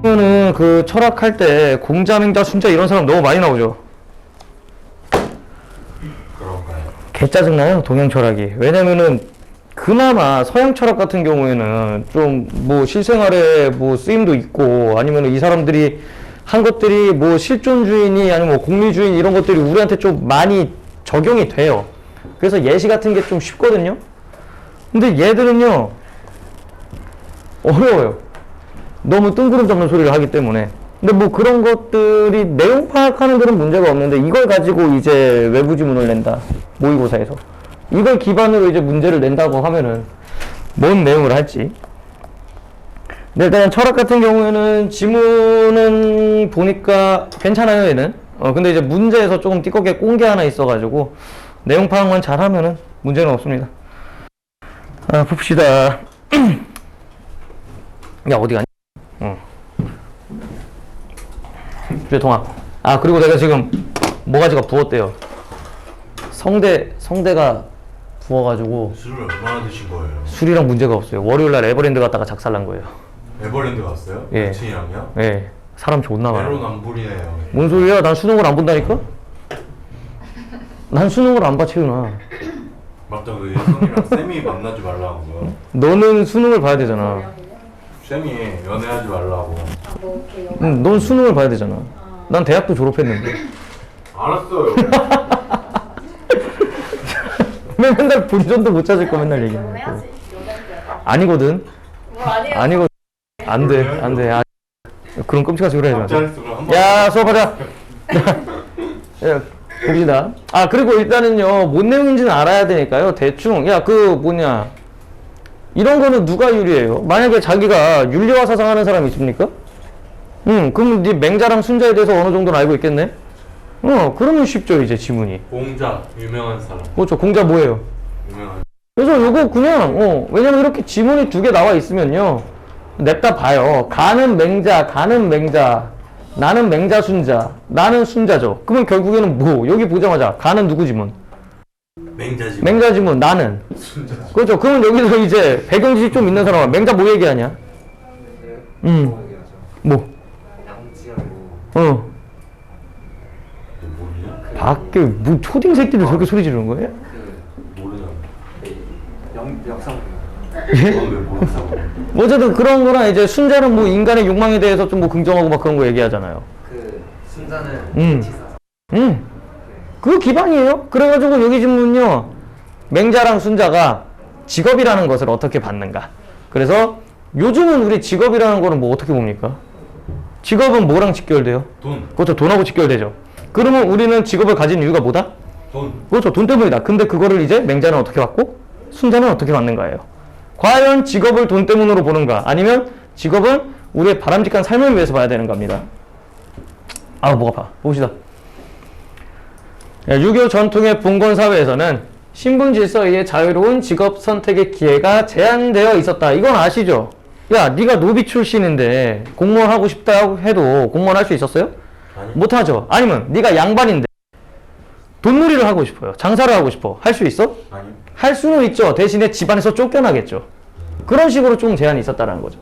는 그 철학할 때 공자, 맹자, 순자 이런 사람 너무 많이 나오죠. 그런가요? 개 짜증나요, 동양 철학이. 왜냐면은 그나마 서양 철학 같은 경우에는 좀 뭐 실생활에 뭐 쓰임도 있고 아니면 이 사람들이 한 것들이 뭐 실존주의니 아니면 뭐 공리주의 이런 것들이 우리한테 좀 많이 적용이 돼요. 그래서 예시 같은 게 좀 쉽거든요. 근데 얘들은요 어려워요. 너무 뜬구름 잡는 소리를 하기 때문에. 근데 뭐 그런 것들이 내용 파악하는 데는 문제가 없는데 이걸 가지고 이제 외부 지문을 낸다. 모의고사에서. 이걸 기반으로 이제 문제를 낸다고 하면은 뭔 내용을 할지. 근데 일단 철학 같은 경우에는 지문은 보니까 괜찮아요, 얘는. 근데 이제 문제에서 조금 띠껍게 꼰 게 하나 있어가지고 내용 파악만 잘하면은 문제는 없습니다. 봅시다. 야, 어디 가니? 동아. 그리고 내가 지금 모가지가 부었대요. 성대가 부어가지고. 술을 얼마나 드신 거예요? 술이랑 문제가 없어요. 월요일날 에버랜드 갔다가 작살난 거예요. 에버랜드 갔어요? 예. 여친이랑요? 예. 사람 존나 많아. 내로남불이네요. 뭔 소리야? 난 수능을 안 본다니까? 난 수능을 안 봐, 채윤아. 맞다, 그 예성이랑 쌤이 만나지 말라고요. 너는 수능을 봐야 되잖아. 쌤이 연애하지 말라고. 응, 넌 수능을 봐야 되잖아. 난 대학도 졸업했는데. 알았어요. 왜 맨날 본전도 못 찾을 거 맨날 얘기해. 아니거든. 아니거든. 안 돼, 안 돼. 그런 끔찍한 소리 하지 마. 야, 수업하자. 야, 봅시다. 그리고 일단은요, 뭔 내용인지는 알아야 되니까요. 대충, 이런 거는 누가 유리해요? 만약에 자기가 윤리화 사상하는 사람이 있습니까? 그럼 네 맹자랑 순자에 대해서 어느 정도는 알고 있겠네? 그러면 쉽죠, 이제 지문이. 공자, 유명한 사람. 그렇죠. 공자 뭐예요? 유명한. 그래서 이거 그냥, 왜냐면 이렇게 지문이 두 개 나와 있으면요. 냅다 봐요. 가는 맹자, 나는 맹자 순자, 나는 순자죠. 그러면 결국에는 뭐? 여기 보자마자 가는 누구 지문? 맹자 지문, 나는. 순자. 그렇죠. 그러면 여기서 이제 배경지식 좀 있는 사람은 맹자 뭐 얘기하냐? 뭐? 밖에 뭐 초딩 새끼들 저렇게 소리 지르는 거예요? 모르잖아. 역상. 예? 어쨌든 그런 거랑 이제 순자는 뭐 인간의 욕망에 대해서 좀 뭐 긍정하고 막 그런 거 얘기하잖아요. 그 순자는 그거 기반이에요. 그래가지고 여기 질문은요, 맹자랑 순자가 직업이라는 것을 어떻게 받는가. 그래서 요즘은 우리 직업이라는 거는 뭐 어떻게 봅니까? 직업은 뭐랑 직결돼요? 돈. 그렇죠. 돈하고 직결되죠. 그러면 우리는 직업을 가진 이유가 뭐다? 돈. 그렇죠. 돈 때문이다. 근데 그거를 이제 맹자는 어떻게 받고 순자는 어떻게 받는가예요. 과연 직업을 돈 때문으로 보는가, 아니면 직업은 우리의 바람직한 삶을 위해서 봐야 되는 겁니다. 목 아파. 봅시다. 유교 전통의 봉건 사회에서는 신분 질서에 의해 자유로운 직업 선택의 기회가 제한되어 있었다. 이건 아시죠? 야, 네가 노비 출신인데 공무원 하고 싶다 해도 공무원 할 수 있었어요? 아니. 못하죠. 아니면 네가 양반인데 돈놀이를 하고 싶어요. 장사를 하고 싶어. 할 수 있어? 아니. 할 수는 있죠. 대신에 집안에서 쫓겨나겠죠. 그런 식으로 좀 제한이 있었다는 거죠.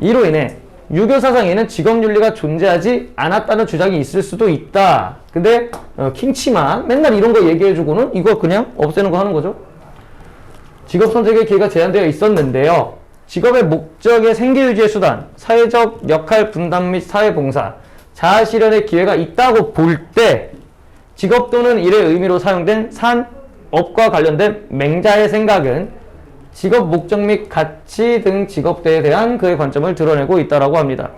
이로 인해 유교 사상에는 직업윤리가 존재하지 않았다는 주장이 있을 수도 있다. 근데 킹치만 맨날 이런 거 얘기해주고는 이거 그냥 없애는 거 하는 거죠. 직업 선택의 기회가 제한되어 있었는데요. 직업의 목적의 생계유지의 수단, 사회적 역할 분담 및 사회봉사, 자아실현의 기회가 있다고 볼 때 직업 또는 일의 의미로 사용된 산업과 관련된 맹자의 생각은 직업 목적 및 가치 등 직업대에 대한 그의 관점을 드러내고 있다고 합니다.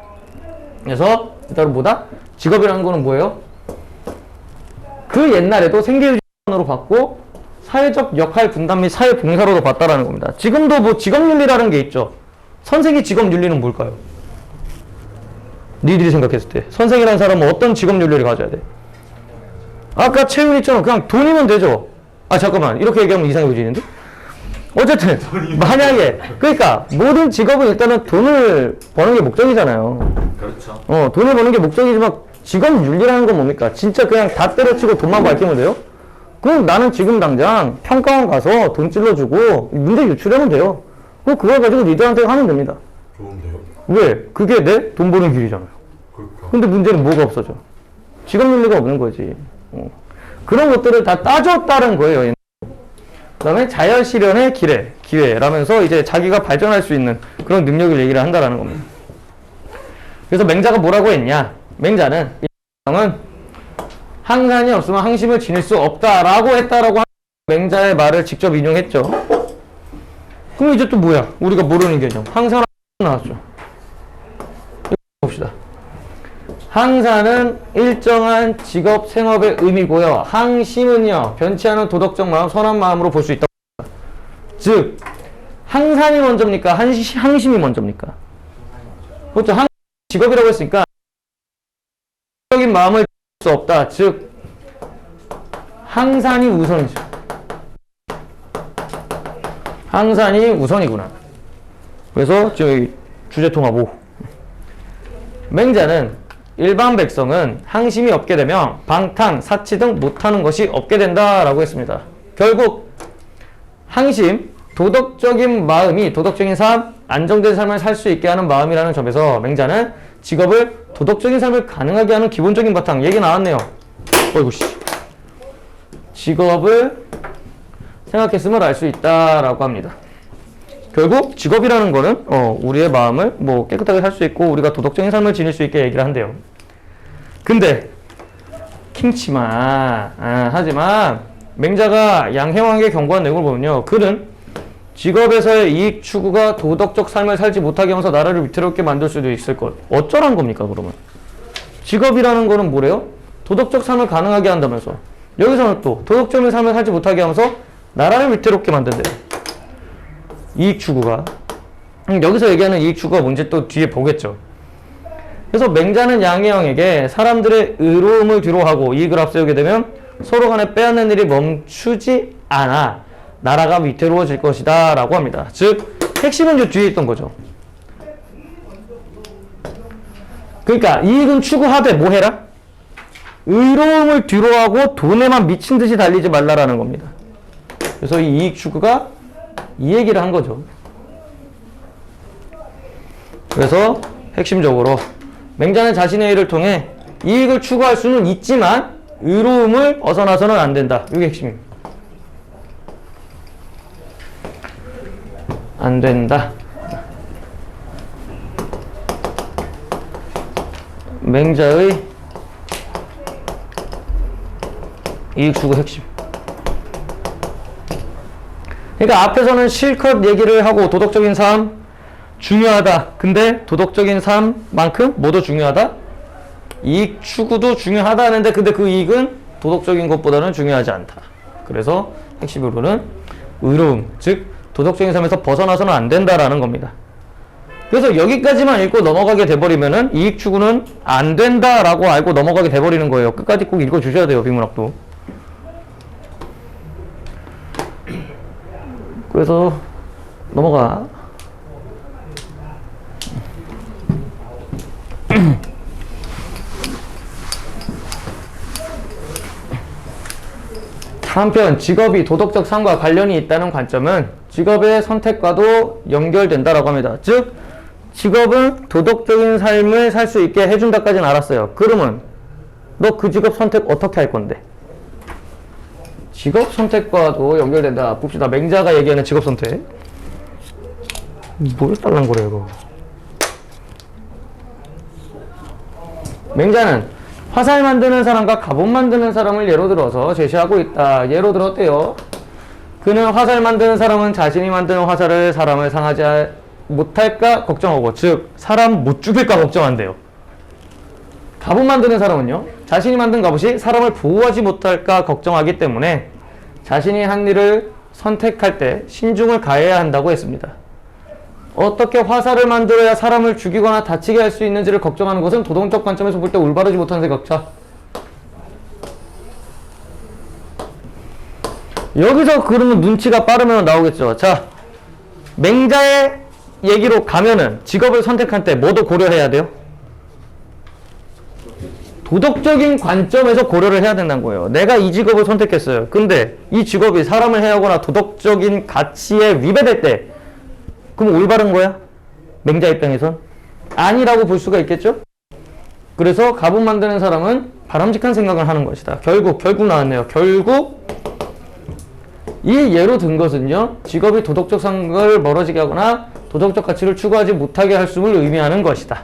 그래서 일단 뭐다? 직업이라는 거는 뭐예요? 그 옛날에도 생계유지로 봤고 사회적 역할 분담 및 사회봉사로도 봤다라는 겁니다. 지금도 뭐 직업윤리라는 게 있죠. 선생의 직업윤리는 뭘까요? 니들이 생각했을 때 선생이라는 사람은 어떤 직업윤리를 가져야 돼? 아까 채윤이처럼 그냥 돈이면 되죠. 잠깐만, 이렇게 얘기하면 이상해 보이는데? 어쨌든 만약에 그러니까 모든 직업은 일단은 돈을 버는 게 목적이잖아요. 그렇죠. 돈을 버는 게 목적이지만 직업윤리라는 건 뭡니까? 진짜 그냥 다 때려치고 돈만 밝히면 돼요? 그럼 나는 지금 당장 평가원 가서 돈 찔러주고 문제 유출하면 돼요. 그걸 가지고 니들한테 하면 됩니다. 좋은데요? 왜? 그게 내 돈 버는 길이잖아요. 그렇죠. 근데 문제는 뭐가 없어져? 직업윤리가 없는 거지. 그런 것들을 다 따졌다는 거예요. 그 다음에 자연실현의 기회라면서 이제 자기가 발전할 수 있는 그런 능력을 얘기를 한다라는 겁니다. 그래서 맹자가 뭐라고 했냐? 맹자는 은 항산이 없으면 항심을 지닐 수 없다라고 했다라고 맹자의 말을 직접 인용했죠. 그럼 이제 또 뭐야? 우리가 모르는 개념. 항산 나왔죠. 봅시다. 항산은 일정한 직업 생업의 의미고요. 항심은요, 변치 않은 도덕적 마음, 선한 마음으로 볼 수 있다. 즉, 항산이 먼저입니까? 항심이 먼저입니까? 그렇죠. 직업이라고 했으니까 적인 마음을 수 없다. 즉, 항산이 우선이죠. 항산이 우선이구나. 그래서 저희 주제통합 5. 맹자는 일반 백성은 항심이 없게 되면 방탕, 사치 등 못하는 것이 없게 된다라고 했습니다. 결국 항심, 도덕적인 마음이 도덕적인 삶, 안정된 삶을 살 수 있게 하는 마음이라는 점에서 맹자는 직업을 도덕적인 삶을 가능하게 하는 기본적인 바탕, 얘기 나왔네요. 어이구 씨. 직업을 생각했음을 알 수 있다라고 합니다. 결국 직업이라는 거는 우리의 마음을 뭐 깨끗하게 살 수 있고 우리가 도덕적인 삶을 지닐 수 있게 얘기를 한대요. 근데 하지만 맹자가 양해왕에게 경고한 내용을 보면요, 그는 직업에서의 이익 추구가 도덕적 삶을 살지 못하게 하면서 나라를 위태롭게 만들 수도 있을 것. 어쩌란 겁니까 그러면? 직업이라는 거는 뭐래요? 도덕적 삶을 가능하게 한다면서. 여기서는 또 도덕적인 삶을 살지 못하게 하면서 나라를 위태롭게 만든대요. 이익 추구가. 여기서 얘기하는 이익 추구가 뭔지 또 뒤에 보겠죠. 그래서 맹자는 양해왕에게 사람들의 의로움을 뒤로하고 이익을 앞세우게 되면 서로 간에 빼앗는 일이 멈추지 않아 나라가 위태로워질 것이다 라고 합니다. 즉 핵심은 저 뒤에 있던 거죠. 그러니까 이익은 추구하되 뭐 해라? 의로움을 뒤로하고 돈에만 미친 듯이 달리지 말라라는 겁니다. 그래서 이 이익 추구가 이 얘기를 한 거죠. 그래서 핵심적으로 맹자는 자신의 일을 통해 이익을 추구할 수는 있지만 의로움을 벗어나서는 안 된다. 이게 핵심입니다. 안 된다. 맹자의 이익 추구 핵심. 그러니까 앞에서는 실컷 얘기를 하고 도덕적인 삶 중요하다. 근데 도덕적인 삶만큼 뭐도 중요하다? 이익 추구도 중요하다 하는데 근데 그 이익은 도덕적인 것보다는 중요하지 않다. 그래서 핵심으로는 의로움, 즉 도덕적인 삶에서 벗어나서는 안 된다라는 겁니다. 그래서 여기까지만 읽고 넘어가게 돼버리면은 이익 추구는 안 된다라고 알고 넘어가게 돼버리는 거예요. 끝까지 꼭 읽어주셔야 돼요, 비문학도. 그래서 넘어가. 한편 직업이 도덕적 삶과 관련이 있다는 관점은 직업의 선택과도 연결된다라고 합니다. 즉 직업은 도덕적인 삶을 살 수 있게 해준다까지는 알았어요. 그러면 너 그 직업 선택 어떻게 할 건데? 직업 선택과도 연결된다. 봅시다. 맹자가 얘기하는 직업 선택. 뭘 달란 거래 이거. 맹자는 화살 만드는 사람과 갑옷 만드는 사람을 예로 들어서 제시하고 있다. 예로 들었대요. 그는 화살 만드는 사람은 자신이 만드는 화살을 사람을 상하지 못할까 걱정하고, 즉 사람 못 죽일까 걱정한대요. 갑옷 만드는 사람은요, 자신이 만든 갑옷이 사람을 보호하지 못할까 걱정하기 때문에 자신이 한 일을 선택할 때 신중을 가해야 한다고 했습니다. 어떻게 화살을 만들어야 사람을 죽이거나 다치게 할 수 있는지를 걱정하는 것은 도덕적 관점에서 볼 때 올바르지 못한 생각. 자, 여기서 그러면 눈치가 빠르면 나오겠죠. 자, 맹자의 얘기로 가면은 직업을 선택할 때 뭐도 고려해야 돼요? 도덕적인 관점에서 고려를 해야 된다는 거예요. 내가 이 직업을 선택했어요. 근데 이 직업이 사람을 해하거나 도덕적인 가치에 위배될 때 그럼 올바른 거야? 맹자 입장에선? 아니라고 볼 수가 있겠죠? 그래서 갑옷 만드는 사람은 바람직한 생각을 하는 것이다. 결국 나왔네요. 결국 이 예로 든 것은요, 직업이 도덕적 상을 멀어지게 하거나 도덕적 가치를 추구하지 못하게 할 수를 의미하는 것이다.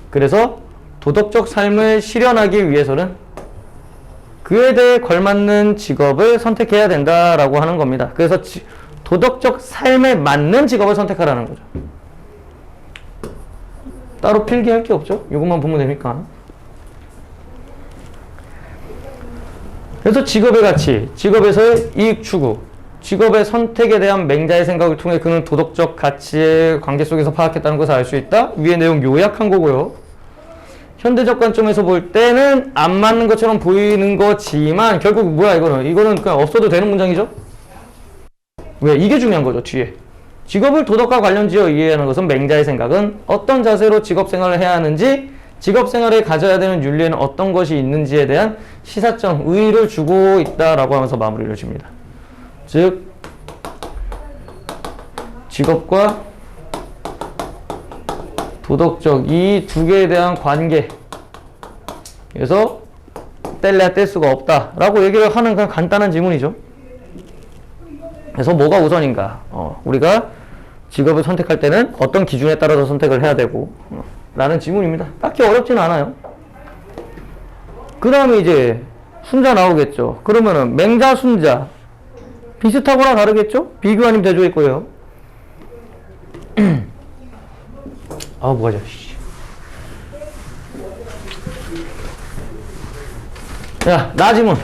그래서 도덕적 삶을 실현하기 위해서는 그에 대해 걸맞는 직업을 선택해야 된다라고 하는 겁니다. 그래서 도덕적 삶에 맞는 직업을 선택하라는 거죠. 따로 필기할 게 없죠? 이것만 보면 되니까. 그래서 직업의 가치, 직업에서의 이익 추구, 직업의 선택에 대한 맹자의 생각을 통해 그는 도덕적 가치의 관계 속에서 파악했다는 것을 알 수 있다. 위의 내용 요약한 거고요. 현대적 관점에서 볼 때는 안 맞는 것처럼 보이는 거지만 결국 뭐야 이거는 그냥 없어도 되는 문장이죠? 왜? 이게 중요한 거죠, 뒤에. 직업을 도덕과 관련지어 이해하는 것은 맹자의 생각은 어떤 자세로 직업 생활을 해야 하는지, 직업 생활에 가져야 되는 윤리에는 어떤 것이 있는지에 대한 시사점, 의의를 주고 있다라고 하면서 마무리를 줍니다. 즉, 직업과 도덕적 이 두 개에 대한 관계, 그래서 뗄래야 뗄 수가 없다라고 얘기를 하는 그냥 간단한 지문이죠. 그래서 뭐가 우선인가? 우리가 직업을 선택할 때는 어떤 기준에 따라서 선택을 해야 되고 라는 지문입니다. 딱히 어렵진 않아요. 그 다음에 이제 순자 나오겠죠. 그러면은 맹자, 순자 비슷하거나 다르겠죠? 비교 아니면 대조일 거예요. 뭐가죠? 자, 나지문.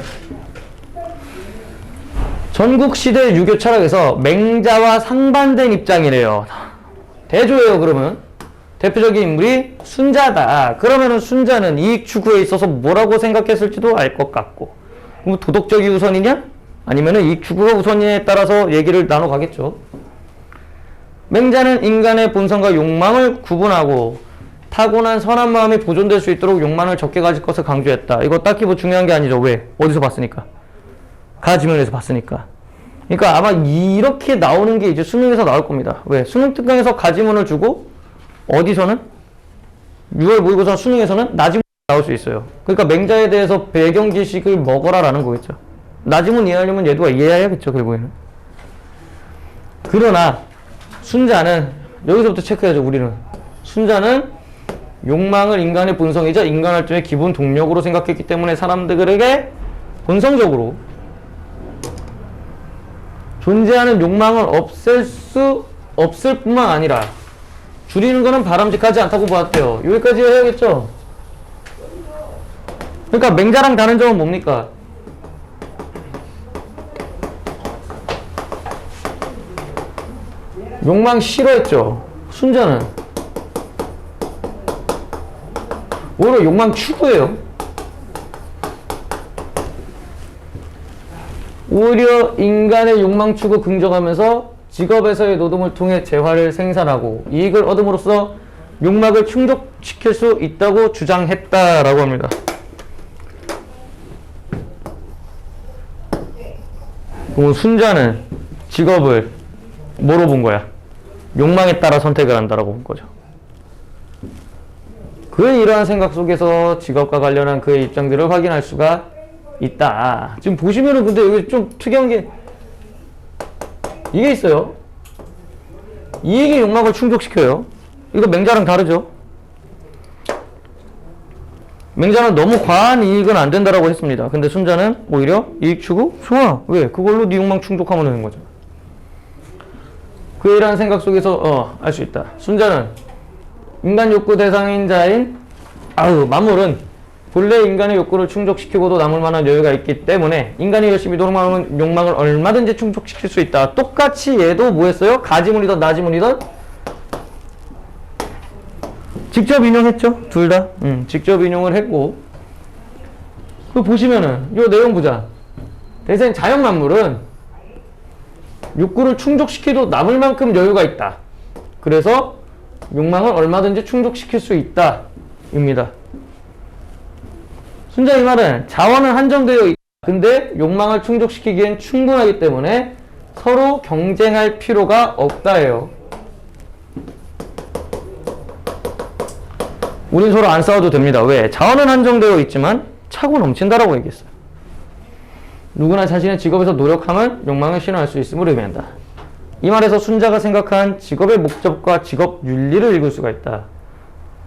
전국시대 유교 철학에서 맹자와 상반된 입장이래요. 대조예요, 그러면. 대표적인 인물이 순자다. 그러면은 순자는 이익 추구에 있어서 뭐라고 생각했을지도 알 것 같고. 그럼 도덕적이 우선이냐? 아니면은 이익 추구가 우선이냐에 따라서 얘기를 나눠가겠죠. 맹자는 인간의 본성과 욕망을 구분하고 타고난 선한 마음이 보존될 수 있도록 욕망을 적게 가질 것을 강조했다. 이거 딱히 뭐 중요한 게 아니죠. 왜? 어디서 봤으니까? 가지면에서 봤으니까. 그러니까 아마 이렇게 나오는 게 이제 수능에서 나올 겁니다. 왜? 수능 특강에서 가지문을 주고 어디서는 6월 모의고사 수능에서는 나지문 나올 수 있어요. 그러니까 맹자에 대해서 배경 지식을 먹어라라는 거겠죠. 나지문 이해하려면 얘도 이해해야겠죠, 결국에는. 그러나 순자는 여기서부터 체크해야죠. 우리는 순자는 욕망을 인간의 본성이자 인간 활동의 기본 동력으로 생각했기 때문에 사람들에게 본성적으로 존재하는 욕망을 없을 뿐만 아니라 줄이는 것은 바람직하지 않다고 보았대요. 여기까지 해야겠죠? 그러니까 맹자랑 다른 점은 뭡니까? 욕망 싫어했죠. 순자는 오히려 욕망 추구예요. 오히려 인간의 욕망 추구 긍정하면서 직업에서의 노동을 통해 재화를 생산하고 이익을 얻음으로써 욕망을 충족시킬 수 있다고 주장했다라고 합니다. 그럼 순자는 직업을 뭐로 본 거야? 욕망에 따라 선택을 한다라고 본 거죠. 그의 이러한 생각 속에서 직업과 관련한 그의 입장들을 확인할 수가 있다. 지금 보시면은 근데 여기 좀 특이한 게 이게 있어요. 이익의 욕망을 충족시켜요. 이거 맹자랑 다르죠. 맹자는 너무 과한 이익은 안 된다라고 했습니다. 근데 순자는 오히려 이익 추구? 좋아. 왜? 그걸로 네 욕망 충족하면 되는 거죠. 그의 이러한 생각 속에서 알 수 있다. 순자는 인간 욕구 대상인 자인 만물은 본래 인간의 욕구를 충족시키고도 남을 만한 여유가 있기 때문에 인간이 열심히 노력하면 욕망을 얼마든지 충족시킬 수 있다. 똑같이 얘도 뭐 했어요? 가지문이든 나지문이든 직접 인용했죠? 둘 다. 직접 인용을 했고. 그 보시면은 요 내용 보자. 대생 자연 만물은 욕구를 충족시키도 남을 만큼 여유가 있다. 그래서 욕망을 얼마든지 충족시킬 수 있다. 입니다. 순자 이 말은 자원은 한정되어 있다. 근데 욕망을 충족시키기엔 충분하기 때문에 서로 경쟁할 필요가 없다예요. 우린 서로 안 싸워도 됩니다. 왜? 자원은 한정되어 있지만 차고 넘친다라고 얘기했어요. 누구나 자신의 직업에서 노력함은 욕망을 실현할 수 있음을 의미한다. 이 말에서 순자가 생각한 직업의 목적과 직업 윤리를 읽을 수가 있다.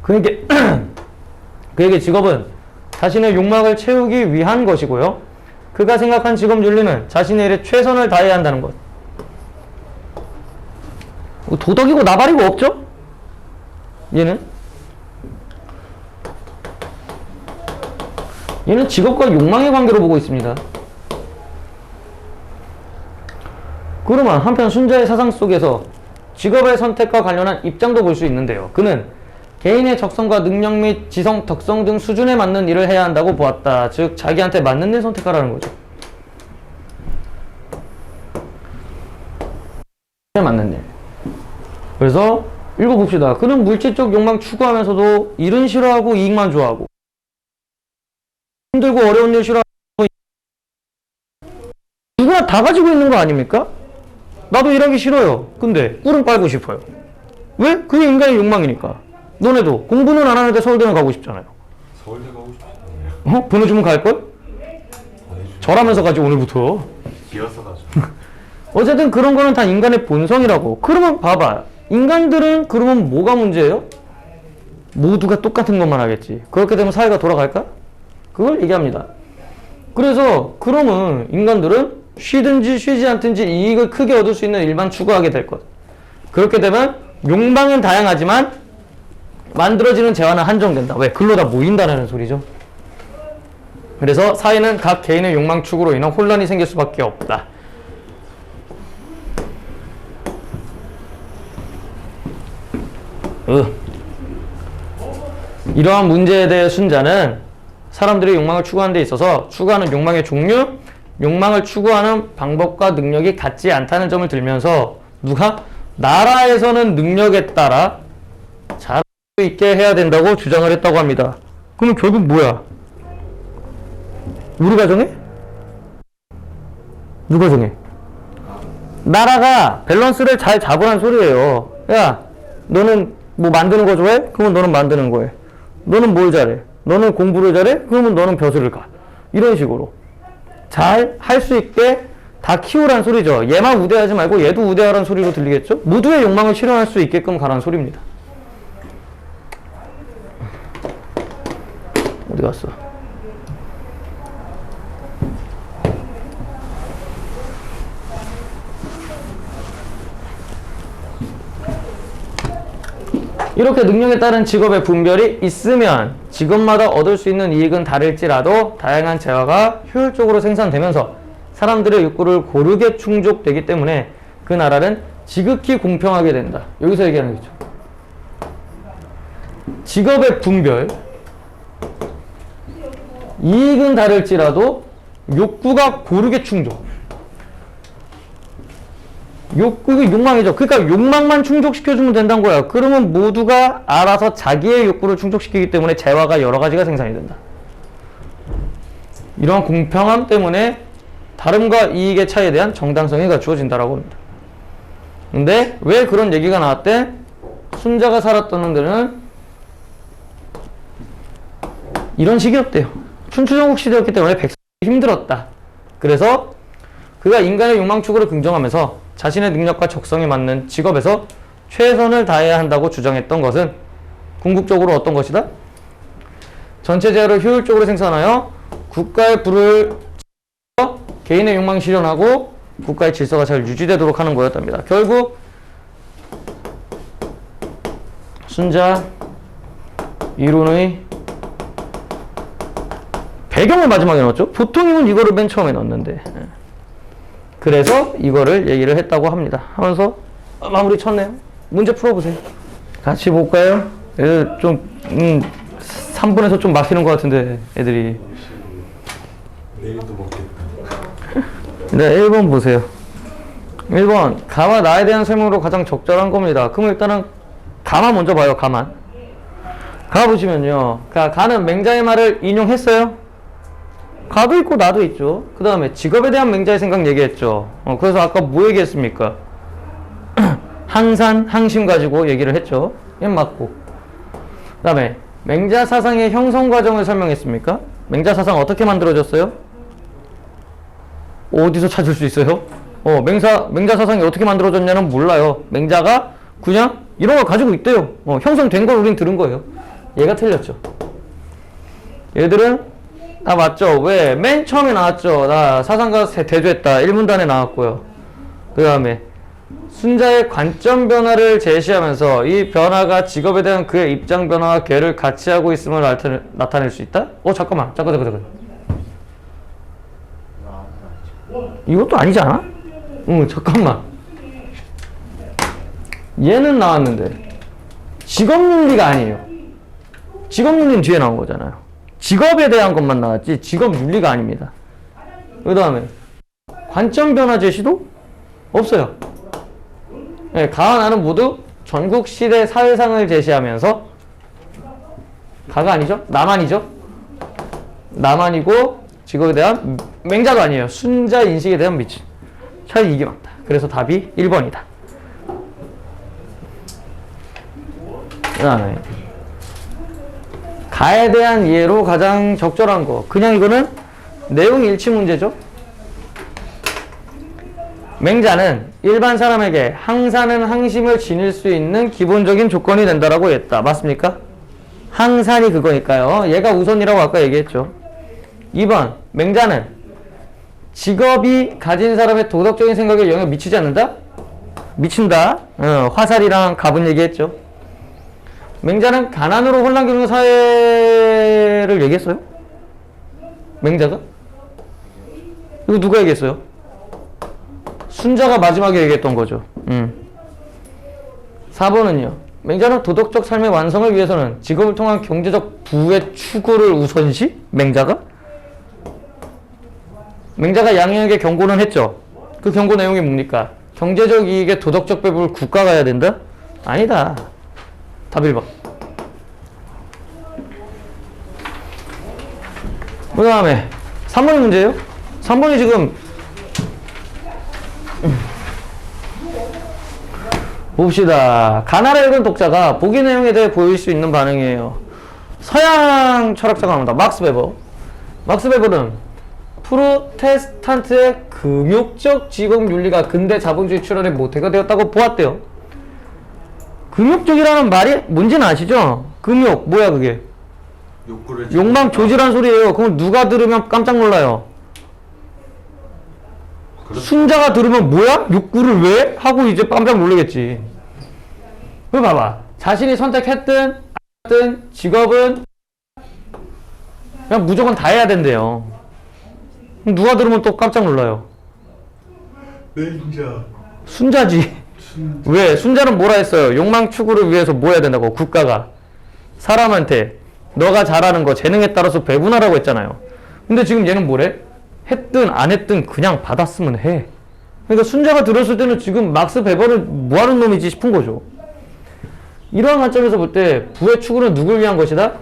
그에게 직업은 자신의 욕망을 채우기 위한 것이고요. 그가 생각한 직업 윤리는 자신의 일에 최선을 다해야 한다는 것. 도덕이고 나발이고 없죠? 얘는 직업과 욕망의 관계로 보고 있습니다. 그러면 한편 순자의 사상 속에서 직업의 선택과 관련한 입장도 볼 수 있는데요. 그는 개인의 적성과 능력 및 지성, 덕성 등 수준에 맞는 일을 해야 한다고 보았다. 즉 자기한테 맞는 일 선택하라는 거죠. 맞는 일. 그래서 읽어봅시다. 그는 물질적 욕망 추구하면서도 일은 싫어하고 이익만 좋아하고 힘들고 어려운 일 싫어하고 누구나 다 가지고 있는 거 아닙니까? 나도 일하기 싫어요. 근데 꿀은 빨고 싶어요. 왜? 그게 인간의 욕망이니까. 너네도 공부는 안 하는데 서울대는 가고 싶잖아요. 서울대 가고 싶었네요. 보내주면 갈걸? 절하면서 가지 오늘부터. 기어서 가죠. 어쨌든 그런 거는 다 인간의 본성이라고. 그러면 봐봐. 인간들은 그러면 뭐가 문제예요? 모두가 똑같은 것만 하겠지. 그렇게 되면 사회가 돌아갈까? 그걸 얘기합니다. 그래서 그러면 인간들은 쉬든지 쉬지 않든지 이익을 크게 얻을 수 있는 일만 추구하게 될 것. 그렇게 되면 욕망은 다양하지만 만들어지는 재화는 한정된다. 왜? 글로 다 모인다는 소리죠. 그래서 사회는 각 개인의 욕망 추구로 인한 혼란이 생길 수밖에 없다. 이러한 문제에 대해 순자는 사람들이 욕망을 추구하는 데 있어서 추구하는 욕망의 종류, 욕망을 추구하는 방법과 능력이 같지 않다는 점을 들면서 누가 나라에서는 능력에 따라 잘할 수 있게 해야 된다고 주장을 했다고 합니다. 그러면 결국 뭐야? 우리가 정해? 누가 정해? 나라가 밸런스를 잘 잡으라는 소리예요. 야, 너는 뭐 만드는 거 좋아해? 그러면 너는 만드는 거 해. 너는 뭘 잘해? 너는 공부를 잘해? 그러면 너는 벼슬을 가. 이런 식으로 잘 할 수 있게 다 키우라는 소리죠. 얘만 우대하지 말고 얘도 우대하라는 소리로 들리겠죠? 모두의 욕망을 실현할 수 있게끔 가라는 소리입니다. 어디 갔어? 이렇게 능력에 따른 직업의 분별이 있으면 직업마다 얻을 수 있는 이익은 다를지라도 다양한 재화가 효율적으로 생산되면서 사람들의 욕구를 고르게 충족되기 때문에 그 나라는 지극히 공평하게 된다. 여기서 얘기하는 거죠. 직업의 분별, 이익은 다를지라도 욕구가 고르게 충족. 이거 욕망이죠. 그러니까 욕망만 충족시켜주면 된다는 거야. 그러면 모두가 알아서 자기의 욕구를 충족시키기 때문에 재화가 여러 가지가 생산이 된다. 이러한 공평함 때문에 다름과 이익의 차이에 대한 정당성이 갖추어진다라고 합니다. 근데 왜 그런 얘기가 나왔대? 순자가 살았던 데는 이런 시기였대요. 춘추전국 시대였기 때문에 백성이 힘들었다. 그래서 그가 인간의 욕망 추구를 긍정하면서 자신의 능력과 적성에 맞는 직업에서 최선을 다해야 한다고 주장했던 것은 궁극적으로 어떤 것이다? 전체 재화를 효율적으로 생산하여 국가의 부를 개인의 욕망 실현하고 국가의 질서가 잘 유지되도록 하는 거였답니다. 결국 순자 이론의 배경을 마지막에 넣었죠. 보통이면 이거를 맨 처음에 넣었는데 그래서 이거를 얘기를 했다고 합니다. 하면서 마무리 쳤네요. 문제 풀어보세요. 같이 볼까요? 애들 좀 3분에서 좀 막히는 것 같은데 애들이. 내일도 먹겠다. 네, 1번 보세요. 1번 가와 나에 대한 설명으로 가장 적절한 겁니다. 그럼 일단은 가만 먼저 봐요. 가만. 가 보시면요. 가는 맹자의 말을 인용했어요. 가도 있고 나도 있죠. 그 다음에 직업에 대한 맹자의 생각 얘기했죠. 그래서 아까 뭐 얘기했습니까? 항산, 항심 가지고 얘기를 했죠. 얘 맞고. 그 다음에 맹자 사상의 형성 과정을 설명했습니까? 맹자 사상 어떻게 만들어졌어요? 어디서 찾을 수 있어요? 맹자 사상이 어떻게 만들어졌냐는 몰라요. 맹자가 그냥 이런 걸 가지고 있대요. 형성된 걸 우린 들은 거예요. 얘가 틀렸죠. 얘들은 다 맞죠? 왜? 맨 처음에 나왔죠. 나 사상가 대조했다. 1문단에 나왔고요. 그 다음에 순자의 관점 변화를 제시하면서 이 변화가 직업에 대한 그의 입장 변화와 괴를 같이 하고 있음을 나타낼 수 있다? 잠깐만. 이것도 아니지 않아? 잠깐만. 얘는 나왔는데 직업윤리가 아니에요. 직업윤리는 뒤에 나온 거잖아요. 직업에 대한 것만 나왔지 직업윤리가 아닙니다. 그 다음에 관점 변화 제시도 없어요. 네, 가와 나는 모두 전국 시대 사회상을 제시하면서 가가 아니죠? 나만이죠? 나만이고 직업에 대한 맹자도 아니에요. 순자 인식에 대한 미친. 차라리 이게 맞다. 그래서 답이 1번이다. 그 다음에 가에 대한 이해로 가장 적절한 거. 그냥 이거는 내용 일치 문제죠. 맹자는 일반 사람에게 항사는 항심을 지닐 수 있는 기본적인 조건이 된다라고 했다. 맞습니까? 항산이 그거니까요. 얘가 우선이라고 아까 얘기했죠. 2번, 맹자는 직업이 가진 사람의 도덕적인 생각에 영향을 미치지 않는다? 미친다. 화살이랑 갑은 얘기했죠. 맹자는 가난으로 혼란 겪는 사회를 얘기했어요? 맹자가? 이거 누가 얘기했어요? 순자가 마지막에 얘기했던 거죠. 4번은요. 맹자는 도덕적 삶의 완성을 위해서는 직업을 통한 경제적 부의 추구를 우선시? 맹자가 양형에게 경고는 했죠. 그 경고 내용이 뭡니까? 경제적 이익의 도덕적 배분을 국가가 해야 된다? 아니다. 답 1번. 그 다음에 3번이 문제예요. 3번이 지금 봅시다. 가나를 읽은 독자가 보기 내용에 대해 보일 수 있는 반응이에요. 서양 철학자가 나옵니다. 막스 베버. 막스 베버는 프로테스탄트의 금욕적 직업윤리가 근대 자본주의 출현의 모태가 되었다고 보았대요. 금욕적이라는 말이 뭔지는 아시죠? 금욕 뭐야 그게? 욕망 조질한 소리예요. 그럼 누가 들으면 깜짝 놀라요? 순자가 들으면 뭐야? 욕구를 왜? 하고 이제 깜짝 놀라겠지. 그 봐봐. 자신이 선택했든 안 직업은 그냥 무조건 다 해야 된대요. 누가 들으면 또 깜짝 놀라요? 순자지. 왜? 순자는 뭐라 했어요? 욕망 추구를 위해서 뭐 해야 된다고? 국가가 사람한테 너가 잘하는 거 재능에 따라서 배분하라고 했잖아요. 근데 지금 얘는 뭐래? 했든 안 했든 그냥 받았으면 해. 그러니까 순자가 들었을 때는 지금 막스 베버를 뭐하는 놈이지 싶은 거죠. 이러한 관점에서 볼 때 부의 추구는 누굴 위한 것이다?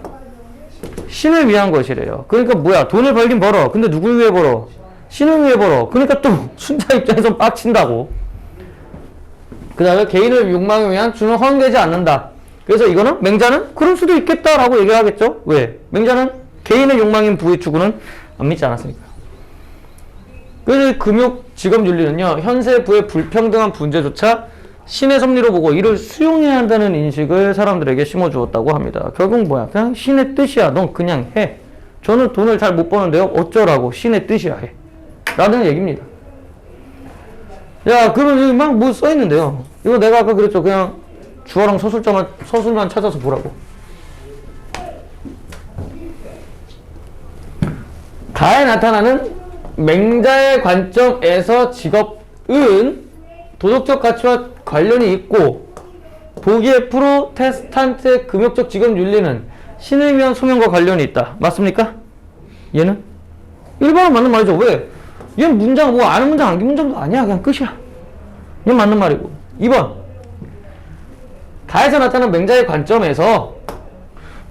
신을 위한 것이래요. 그러니까 뭐야? 돈을 벌긴 벌어. 근데 누굴 위해 벌어? 신을 위해 벌어. 그러니까 또 순자 입장에서 빡친다고. 그 다음에 개인의 욕망에 의한 추는 허용되지 않는다. 그래서 이거는 맹자는 그럴 수도 있겠다라고 얘기하겠죠. 왜? 맹자는 개인의 욕망인 부의 추구는 안 믿지 않았으니까. 그래서 금욕 직업윤리는요, 현세 부의 불평등한 문제조차 신의 섭리로 보고 이를 수용해야 한다는 인식을 사람들에게 심어주었다고 합니다. 결국 뭐야? 그냥 신의 뜻이야. 넌 그냥 해. 저는 돈을 잘 못 버는데요. 어쩌라고? 신의 뜻이야 해. 라는 얘기입니다. 야, 그러면 여기 막 뭐 써있는데요. 이거 내가 아까 그랬죠. 그냥 주어랑 서술만 찾아서 보라고. 가에 나타나는 맹자의 관점에서 직업은 도덕적 가치와 관련이 있고 보기에 프로테스탄트의 금욕적 직업 윤리는 신을 위한 소명과 관련이 있다. 맞습니까? 얘는? 1번은 맞는 말이죠. 왜? 얘는 문장 뭐 아는 문장 암기 문장도 아니야. 그냥 끝이야. 얘는 맞는 말이고. 2번 가에서 나타난 맹자의 관점에서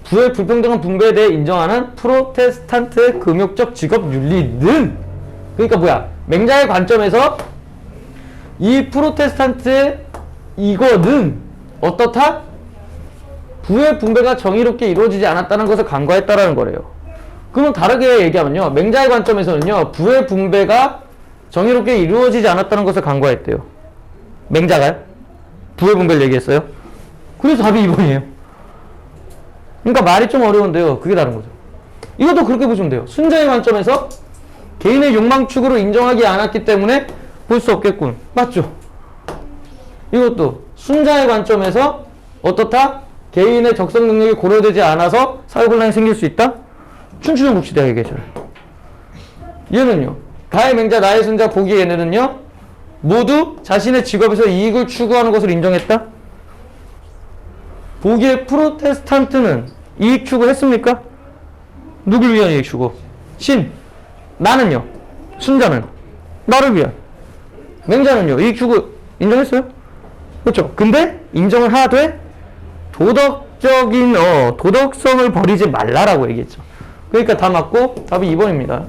부의 불평등한 분배에 대해 인정하는 프로테스탄트의 금욕적 직업 윤리는 그러니까 뭐야? 맹자의 관점에서 이 프로테스탄트의 이거는 어떻다? 부의 분배가 정의롭게 이루어지지 않았다는 것을 간과했다라는 거래요. 그러면 다르게 얘기하면요. 맹자의 관점에서는요. 부의 분배가 정의롭게 이루어지지 않았다는 것을 간과했대요. 맹자가요? 부의 분배를 얘기했어요. 그래서 답이 2번이에요. 그러니까 말이 좀 어려운데요. 그게 다른 거죠. 이것도 그렇게 보시면 돼요. 순자의 관점에서 개인의 욕망축으로 인정하지 않았기 때문에 볼 수 없겠군. 맞죠? 이것도 순자의 관점에서 어떻다? 개인의 적성 능력이 고려되지 않아서 사회혼란이 생길 수 있다? 춘추전 국시대학의 계절. 얘는요. 가의 맹자 나의 순자 보기 얘네는요. 모두 자신의 직업에서 이익을 추구하는 것을 인정했다? 보기의 프로테스탄트는 이익 추구했습니까? 누굴 위한 이익 추구? 신. 나는요. 순자는 나를 위한. 맹자는요. 이익 추구 인정했어요? 그렇죠. 근데 인정을 하되 도덕적인 도덕성을 버리지 말라라고 얘기했죠. 그러니까 다 맞고 답이 2번입니다.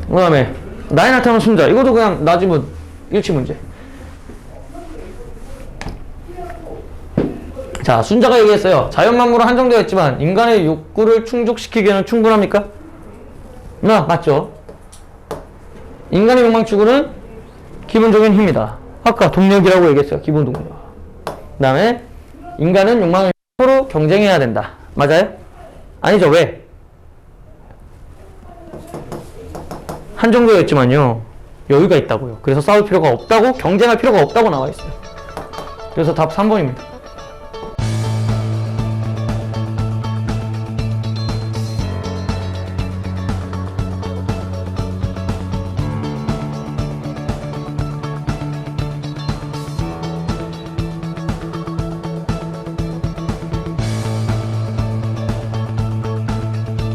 그 다음에 나에 나타나는 순자. 이것도 그냥 나지문 일치 문제. 자, 순자가 얘기했어요. 자연만물은 한정되어 있지만 인간의 욕구를 충족시키기에는 충분합니까? 맞죠. 인간의 욕망 추구는 기본적인 힘이다. 아까 동력이라고 얘기했어요. 기본 동력. 그 다음에 인간은 욕망을 서로 경쟁해야 된다. 맞아요? 아니죠. 왜? 한정되어 있지만요. 여유가 있다고요. 그래서 싸울 필요가 없다고, 경쟁할 필요가 없다고 나와 있어요. 그래서 답 3번입니다.